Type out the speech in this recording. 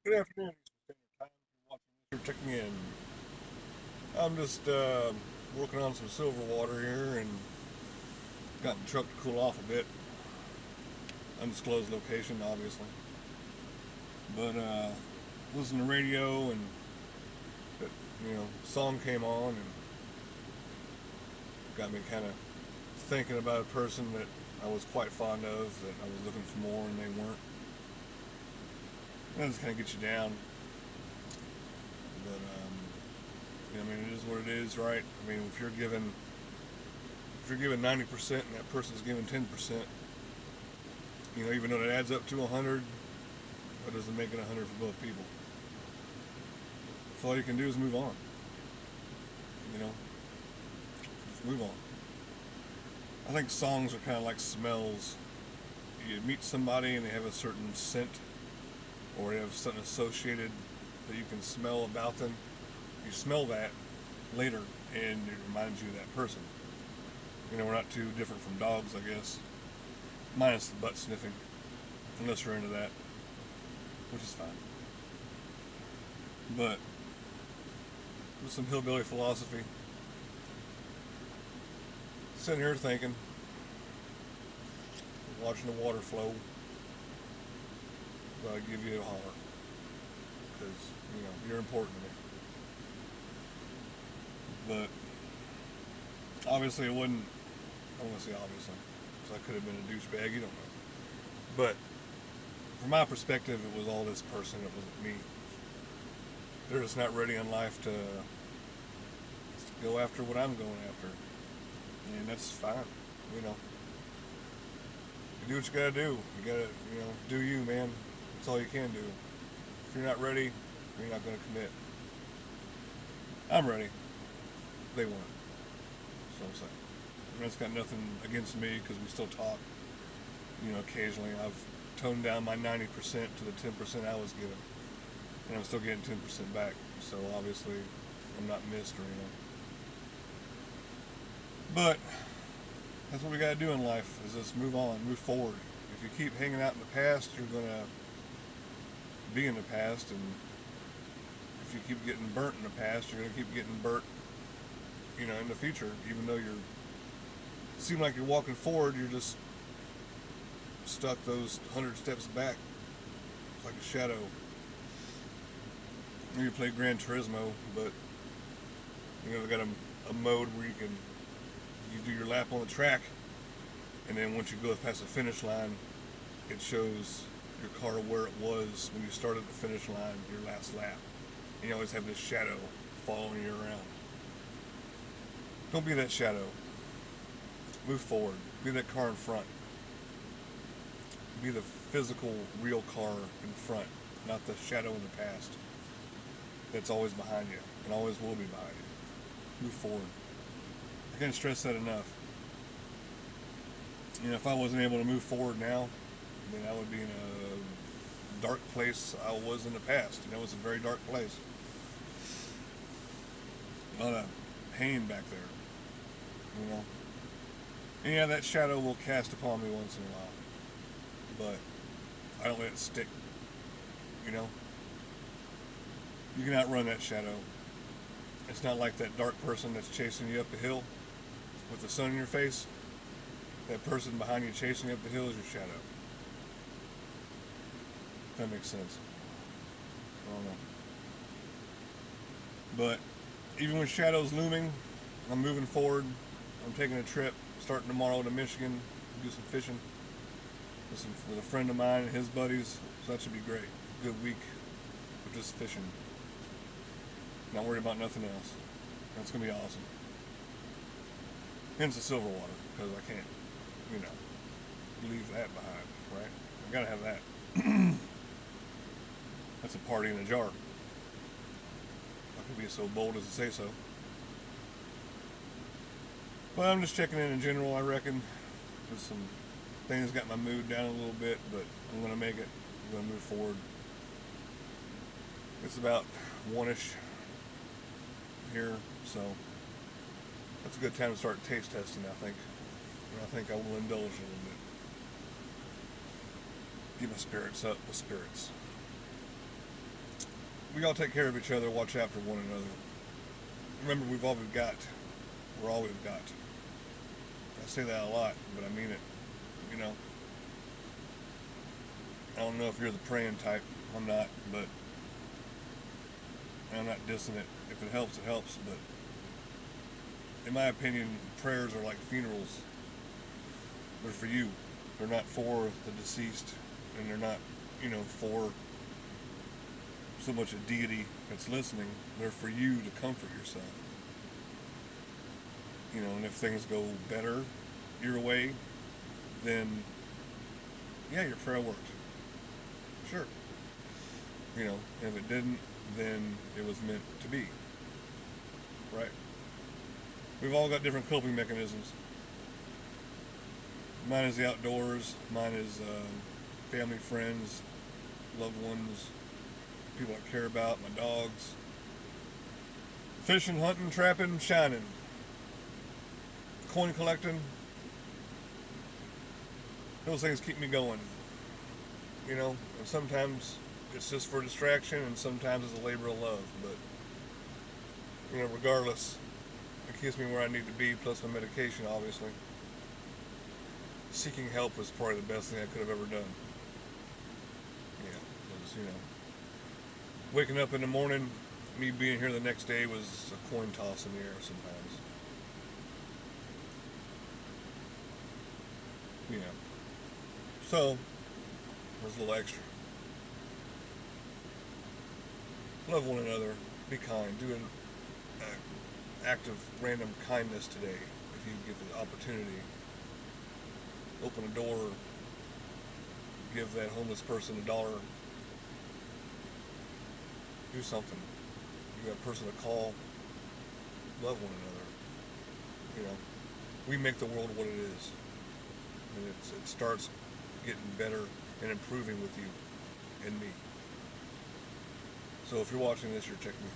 Good afternoon. Time for watching this or checking in. I'm just working on some silver water here and got the truck to cool off a bit. Undisclosed location, obviously. But listening to radio and that song came on and got me kind of thinking about a person that I was quite fond of that I was looking for more and they weren't. That just kind of gets you down. But I mean, it is what it is, right? I mean, if you're giving 90% and that person's giving 10%, even though that adds up to 100, that doesn't make it 100 for both people. So all you can do is move on. You know, just move on. I think songs are kind of like smells. You meet somebody and they have a certain scent, or they have something associated that you can smell about them. You smell that later, and it reminds you of that person. We're not too different from dogs, I guess, minus the butt sniffing, unless you're into that, which is fine. But with some hillbilly philosophy, sitting here thinking, watching the water flow, but I give you a holler because you're important to me. But obviously, it wasn't. I want to say obviously, because I could have been a douchebag. You don't know. But from my perspective, it was all this person. It wasn't me. They're just not ready in life to go after what I'm going after, and that's fine. You know, you do what you gotta do. You gotta, do you, man. That's all you can do. If you're not ready, you're not gonna commit. I'm ready. They weren't. So I'm saying. That's got nothing against me because we still talk. Occasionally I've toned down my 90% to the 10% I was given, and I'm still getting 10% back. So obviously, I'm not missed or anything. But that's what we gotta do in life: is just move on, move forward. If you keep hanging out in the past, you're gonna be in the past, and if you keep getting burnt in the past, you're gonna keep getting burnt, in the future. Even though you're seem like you're walking forward, you're just stuck those 100 steps back. It's like a shadow. You play Gran Turismo, but they got a mode where you do your lap on the track, and then once you go past the finish line, it shows your car where it was when you started the finish line, your last lap. And you always have this shadow following you around. Don't be that shadow. Move forward. Be that car in front. Be the physical, real car in front, not the shadow in the past that's always behind you and always will be behind you. Move forward. I can't stress that enough. If I wasn't able to move forward now, then I would be in a dark place I was in the past. It's a very dark place. A lot of pain back there. And yeah, that shadow will cast upon me once in a while, but I don't let it stick. You know, you can outrun that shadow. It's not like that dark person that's chasing you up the hill with the sun in your face. That person behind you chasing you up the hill is your shadow. If that makes sense. I don't know. But even with shadows looming, I'm moving forward. I'm taking a trip starting tomorrow to Michigan, do some fishing with a friend of mine and his buddies. So that should be great. Good week of just fishing. Not worried about nothing else. That's gonna be awesome. Hence the silver water, because I can't, leave that behind, right? I gotta have that. That's a party in a jar. I could be so bold as to say so. But I'm just checking in general, I reckon. Just some things got my mood down a little bit, but I'm gonna make it. I'm gonna move forward. It's about 1ish here, so that's a good time to start taste testing, I think. And I think I will indulge a little bit. Get my spirits up with spirits. we all take care of each other, watch out for one another. Remember, we've all we've got. We're all we've got. I say that a lot, but I mean it. You know, I don't know if you're the praying type. I'm not, but I'm not dissing it. If it helps, it helps. But in my opinion, prayers are like funerals. They're for you. They're not for the deceased, and they're not, for so much a deity that's listening. They're for you to comfort yourself. And if things go better your way, then yeah, your prayer worked. Sure. If it didn't, then it was meant to be. Right? We've all got different coping mechanisms. Mine is the outdoors. Mine is family, friends, loved ones, people I care about, my dogs. Fishing, hunting, trapping, shining. Coin collecting. Those things keep me going. And sometimes it's just for distraction, and sometimes it's a labor of love. But, regardless, it keeps me where I need to be, plus my medication, obviously. Seeking help was probably the best thing I could have ever done. Yeah, because, waking up in the morning, me being here the next day was a coin toss in the air sometimes. So, there's a little extra. Love one another. Be kind. Do an act of random kindness today if you get the opportunity. Open a door. Give that homeless person $1. Do something. Give that person a call. Love one another. We make the world what it is. And it starts getting better and improving with you and me. So if you're watching this, you're checking